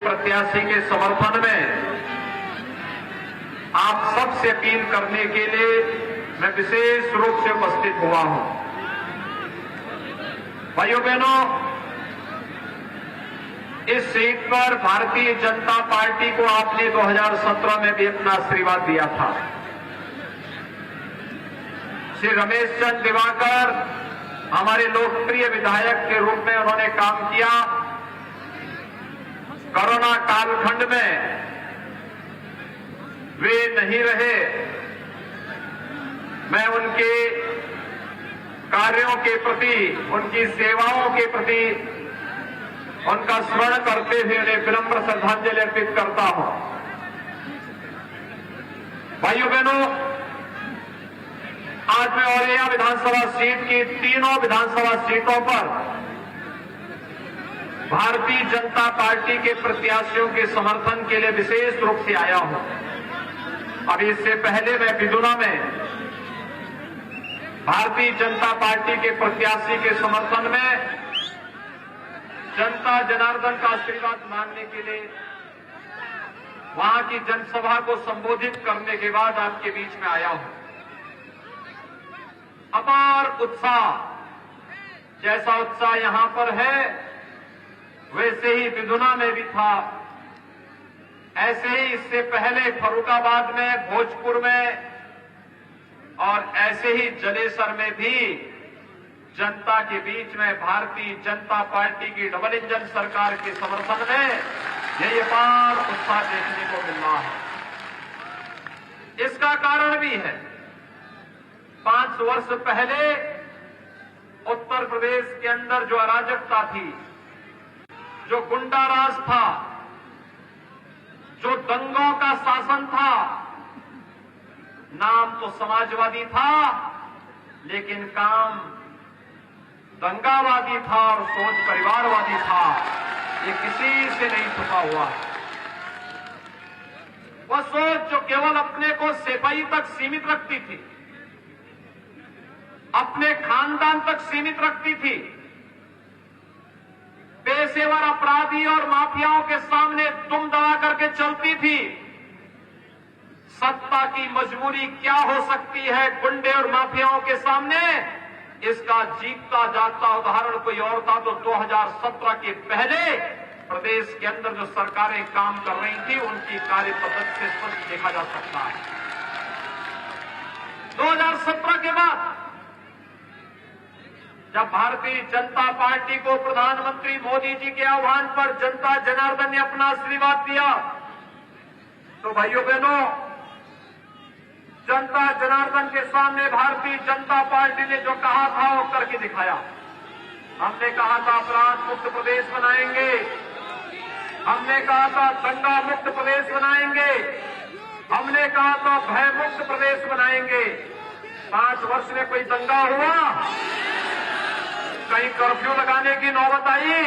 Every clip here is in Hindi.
प्रत्याशी के समर्थन में आप सबसे अपील करने के लिए मैं विशेष रूप से उपस्थित हुआ हूं। भाइयों बहनों, इस सीट पर भारतीय जनता पार्टी को आपने 2017 में भी अपना आशीर्वाद दिया था। श्री रमेश चंद्र दिवाकर हमारे लोकप्रिय विधायक के रूप में उन्होंने काम किया। कोरोना कालखंड में वे नहीं रहे। मैं उनके कार्यों के प्रति, उनकी सेवाओं के प्रति उनका स्मरण करते हुए उन्हें विनम्र श्रद्धांजलि अर्पित करता हूं। भाइयों बहनों, आज मैं औरैया विधानसभा सीट की तीनों विधानसभा सीटों पर भारतीय जनता पार्टी के प्रत्याशियों के समर्थन के लिए विशेष रूप से आया हूं। अभी इससे पहले मैं बिदुना में भारतीय जनता पार्टी के प्रत्याशी के समर्थन में जनता जनार्दन का आशीर्वाद मांगने के लिए वहां की जनसभा को संबोधित करने के बाद आपके बीच में आया हूं। अपार उत्साह, जैसा उत्साह यहां पर है वैसे ही बिदुना में भी था। ऐसे ही इससे पहले फर्रुखाबाद में, भोजपुर में और ऐसे ही जलेसर में भी जनता के बीच में भारतीय जनता पार्टी की डबल इंजन सरकार के समर्थन में यही अपार उत्साह देखने को मिल रहा है। इसका कारण भी है, 5 वर्ष पहले उत्तर प्रदेश के अंदर जो अराजकता थी, जो गुंडाराज था, जो दंगों का शासन था, नाम तो समाजवादी था लेकिन काम दंगावादी था और सोच परिवारवादी था। ये किसी से नहीं छुपा हुआ है। वह सोच जो केवल अपने को सिपाही तक सीमित रखती थी, अपने खानदान तक सीमित रखती थी, पेशेवर अपराधी और माफियाओं के सामने दुम दबा करके चलती थी। सत्ता की मजबूरी क्या हो सकती है गुंडे और माफियाओं के सामने, इसका जीता जागता उदाहरण कोई और था तो 2017 के पहले प्रदेश के अंदर जो सरकारें काम कर रही थी उनकी कार्य पद्धति से स्पष्ट देखा जा सकता है। 2017 के बाद जब भारतीय जनता पार्टी को प्रधानमंत्री मोदी जी के आह्वान पर जनता जनार्दन ने अपना आशीर्वाद दिया, तो भाइयों बहनों, जनता जनार्दन के सामने भारतीय जनता पार्टी ने जो कहा था वो करके दिखाया। हमने कहा था अपराध मुक्त प्रदेश बनाएंगे, हमने कहा था दंगा मुक्त प्रदेश बनाएंगे, हमने कहा था भय मुक्त प्रदेश बनाएंगे। 5 वर्ष में कोई दंगा हुआ? कहीं कर्फ्यू लगाने की नौबत आई?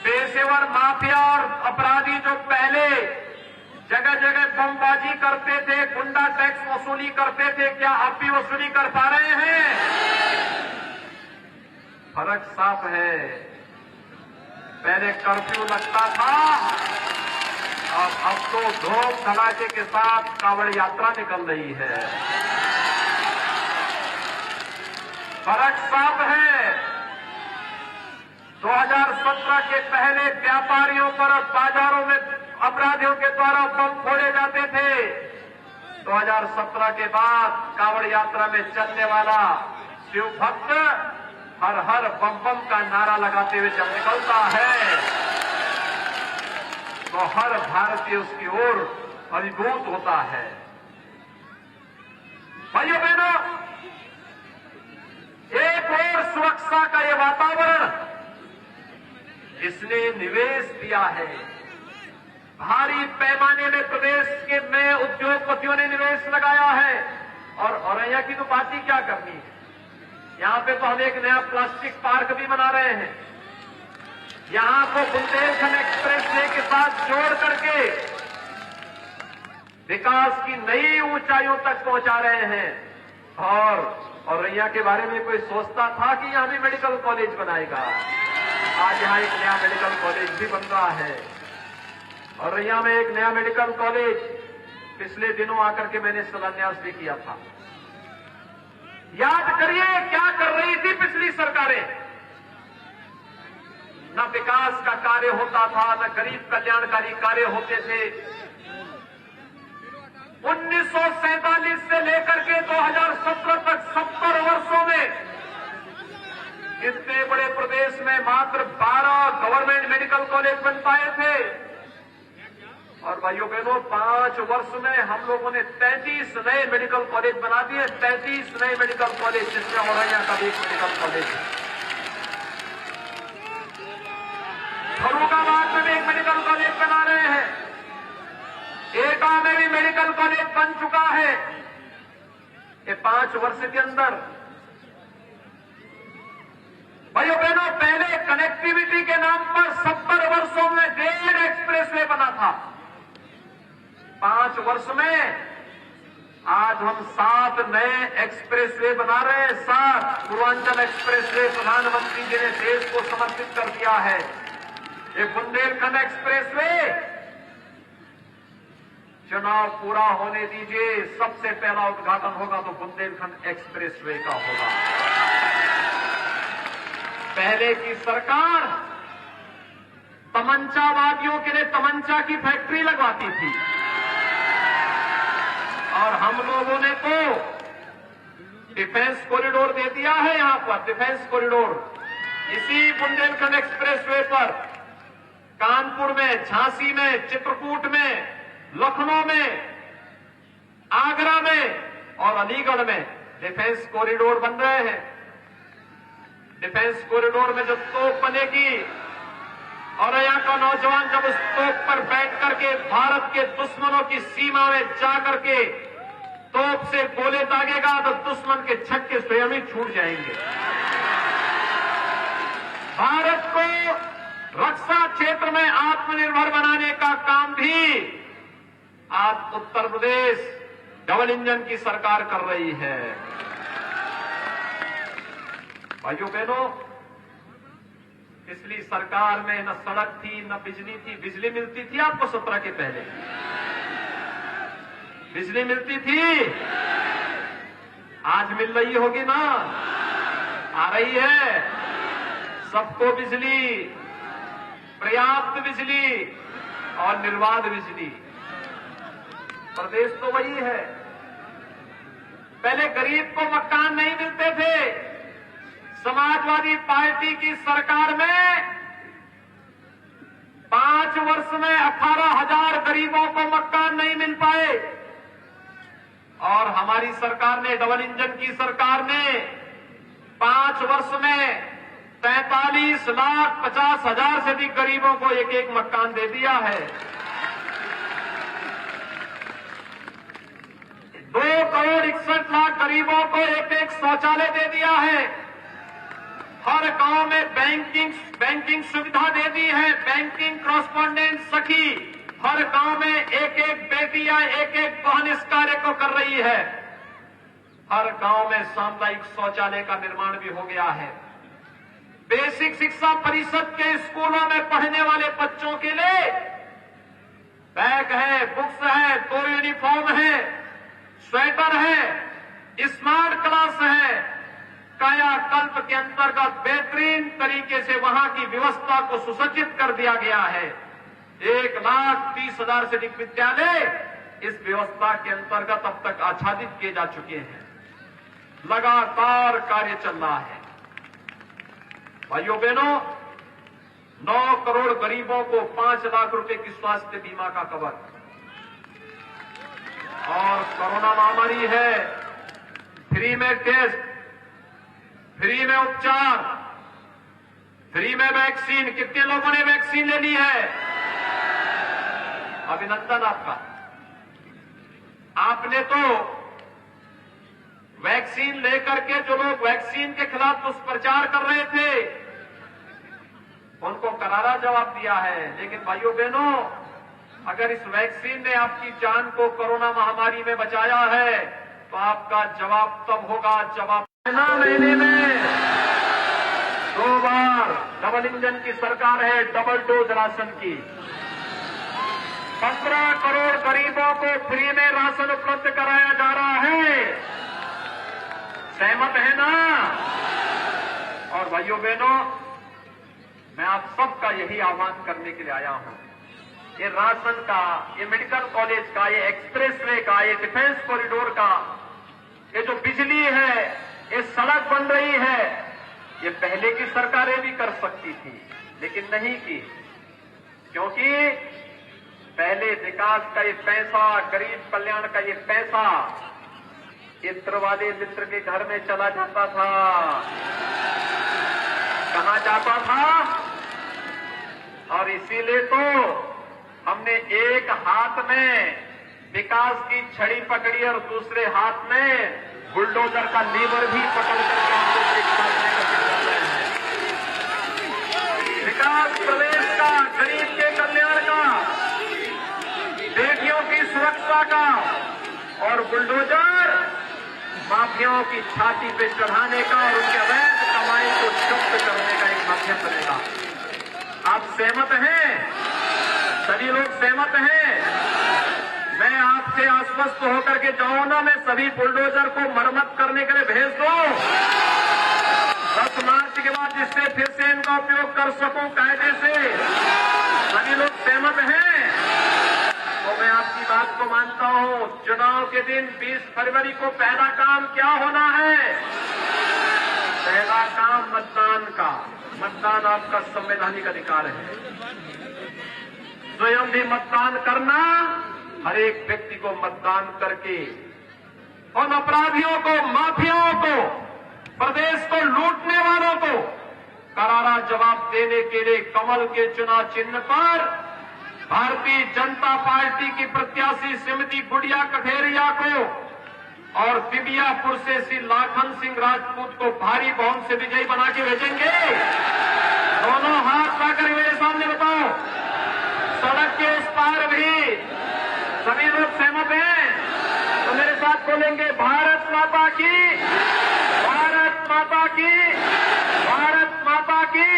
पेशेवर माफिया और अपराधी जो पहले जगह जगह बमबाजी करते थे, गुंडा टैक्स वसूली करते थे, क्या अब भी वसूली कर पा रहे हैं? फर्क साफ है। पहले कर्फ्यू लगता था और अब तो धूम धड़ाके के साथ कांवड़ यात्रा निकल रही है। फर्क साफ है। 2017 के पहले व्यापारियों पर और बाजारों में अपराधियों के द्वारा बम फोड़े जाते थे। 2017 के बाद कांवड़ यात्रा में चलने वाला शिव भक्त हर हर बम बम का नारा लगाते हुए जब निकलता है तो हर भारतीय उसकी ओर अभिभूत होता है। भाइयों बहनों, एक और सुरक्षा का ये वातावरण इसने निवेश दिया है। भारी पैमाने में प्रदेश के में उद्योगपतियों ने निवेश लगाया है। और औरैया की तो बात ही क्या करनी है। यहां पे तो हम एक नया प्लास्टिक पार्क भी बना रहे हैं। यहां को बुंदेलखंड एक्सप्रेस वे के साथ जोड़ करके विकास की नई ऊंचाइयों तक पहुंचा रहे हैं। और औरैया के बारे में कोई सोचता था कि यहां भी मेडिकल कॉलेज बनाएगा? आज यहां एक नया मेडिकल कॉलेज भी बन रहा है। और रैया में एक नया मेडिकल कॉलेज पिछले दिनों आकर के मैंने शिलान्यास भी किया था। याद करिए क्या कर रही थी पिछली सरकारें। न विकास का कार्य होता था, न गरीब कल्याणकारी कार्य होते थे। 1947 से लेकर के 2017 तक 70 वर्षों में इतने बड़े प्रदेश में मात्र 12 गवर्नमेंट मेडिकल कॉलेज बन पाए थे। और भाइयों बहनों 5 वर्ष में हम लोगों ने 33 नए मेडिकल कॉलेज बना दिए। 33 नए मेडिकल कॉलेज, जिसमें औरैया का भी एक मेडिकल कॉलेज है। फर्रुखाबाद में भी एक मेडिकल कॉलेज बना रहे हैं। एटा में भी मेडिकल कॉलेज बन चुका है। ये 5 वर्ष के अंदर भाइयों बहनों, पहले कनेक्टिविटी के नाम पर 70 वर्षों में 1.5 एक्सप्रेसवे बना था। 5 वर्ष में आज हम 7 नए एक्सप्रेसवे बना रहे हैं। 7 पूर्वांचल एक्सप्रेसवे प्रधानमंत्री जी ने देश को समर्पित कर दिया है। ये बुंदेलखंड एक्सप्रेसवे चुनाव पूरा होने दीजिए, सबसे पहला उद्घाटन होगा तो बुंदेलखंड एक्सप्रेसवे का होगा। पहले की सरकार तमंचावादियों के लिए तमंचा की फैक्ट्री लगवाती थी और हम लोगों ने तो डिफेंस कॉरिडोर दे दिया है। यहां पर डिफेंस कॉरिडोर इसी बुंदेलखंड एक्सप्रेसवे पर कानपुर में, झांसी में, चित्रकूट में, लखनऊ में, आगरा में और अलीगढ़ में डिफेंस कॉरिडोर बन रहे हैं। डिफेंस कॉरिडोर में जो तोप बनेगी और यहाँ का नौजवान जब उस तोप पर बैठ करके भारत के दुश्मनों की सीमा में जाकर के तोप से गोले दागेगा तो दुश्मन के छक्के स्वयं ही छूट जाएंगे। भारत को रक्षा क्षेत्र में आत्मनिर्भर बनाने का काम भी आज उत्तर प्रदेश डबल इंजन की सरकार कर रही है। भाइयों बहनों, पिछली सरकार में न सड़क थी, न बिजली थी। बिजली मिलती थी आपको 17 के पहले? बिजली मिलती थी? आज मिल रही होगी ना? आ रही है सबको बिजली, पर्याप्त बिजली और निर्बाध बिजली। प्रदेश तो वही है। पहले गरीब को मकान नहीं मिलते थे। समाजवादी पार्टी की सरकार में 5 वर्ष में 18,000 गरीबों को मकान नहीं मिल पाए और हमारी सरकार ने, डबल इंजन की सरकार ने 5 वर्ष में 43,50,000 से अधिक गरीबों को एक एक मकान दे दिया है। 2,61,00,000 गरीबों को एक एक शौचालय दे दिया है। हर गांव में बैंकिंग सुविधा दे दी है। बैंकिंग कॉरेस्पॉन्डेंट सखी हर गांव में एक एक बेटी या एक एक बहन इस कार्य को कर रही है। हर गांव में सामुदायिक शौचालय का निर्माण भी हो गया है। बेसिक शिक्षा परिषद के स्कूलों में पढ़ने वाले बच्चों के लिए बैग है, बुक्स है, 2 यूनिफॉर्म है, स्वेटर है, स्मार्ट क्लास है। कायाकल्प के अंतर्गत बेहतरीन तरीके से वहां की व्यवस्था को सुसज्जित कर दिया गया है। 1,30,000 से अधिक विद्यालय इस व्यवस्था के अंतर्गत अब तक आच्छादित किए जा चुके हैं। लगातार कार्य चल रहा है। भाइयों बहनों, 9 करोड़ गरीबों को 5 लाख रुपए की स्वास्थ्य बीमा का कवर। और कोरोना महामारी है, फ्री में टेस्ट, फ्री में उपचार, फ्री में वैक्सीन। कितने लोगों ने वैक्सीन ले ली है? अभिनंदन आपका। आपने तो वैक्सीन लेकर के जो लोग वैक्सीन के खिलाफ दुष्प्रचार कर रहे थे उनको करारा जवाब दिया है। लेकिन भाइयों बहनों, अगर इस वैक्सीन ने आपकी जान को कोरोना महामारी में बचाया है तो आपका जवाब तब होगा जब आप महीने में 2 बार डबल इंजन की सरकार है, डबल डोज राशन की 15 करोड़ गरीबों को फ्री में राशन उपलब्ध कराया जा रहा है। सहमत है ना? और भाइयों बहनों, मैं आप सबका यही आह्वान करने के लिए आया हूं। ये राशन का, ये मेडिकल कॉलेज का, ये एक्सप्रेसवे का, ये डिफेंस कॉरिडोर का, ये जो बिजली है, ये सड़क बन रही है, ये पहले की सरकारें भी कर सकती थी, लेकिन नहीं की। क्योंकि पहले विकास का ये पैसा, गरीब कल्याण का ये पैसा इत्र वाले मित्र के घर में चला जाता था। कहां जाता था? और इसीलिए तो हमने एक हाथ में विकास की छड़ी पकड़ी और दूसरे हाथ में बुलडोजर का लीवर भी पकड़ करके हमको करने का कर रहे हैं। विकास प्रदेश का, गरीब के कल्याण का, बेटियों की सुरक्षा का, और बुलडोजर माफियाओं की छाती पे चढ़ाने का और उनके अवैध कमाई को जब्त करने का एक माध्यम बनेगा। आप सहमत हैं? सभी लोग सहमत हैं? मैं आपसे आश्वस्त होकर के जाऊं ना, मैं सभी बुलडोजर को मरम्मत करने के लिए भेज दूं 10 मार्च के बाद, जिससे फिर से इनका उपयोग कर सकूं कायदे से। सभी लोग सहमत हैं? तो मैं आपकी बात को मानता हूं। चुनाव के दिन 20 फरवरी को पहला काम क्या होना है? पहला काम मतदान का। मतदान आपका संवैधानिक अधिकार है। स्वयं भी मतदान करना, हर एक व्यक्ति को मतदान करके उन अपराधियों को, माफियाओं को, प्रदेश को लूटने वालों को करारा जवाब देने के लिए कमल के चुनाव चिन्ह पर भारतीय जनता पार्टी की प्रत्याशी श्रीमती गुड़िया कठेरिया को और बिबियापुर से श्री लाखन सिंह राजपूत को भारी बहुमत से विजयी बना के भेजेंगे। दोनों हाथ लाकर मेरे सामने बताओ। सड़क के उस पार भी सभी लोग सहमत हैं? तो मेरे साथ बोलेंगे, भारत माता की, भारत माता की, भारत माता की।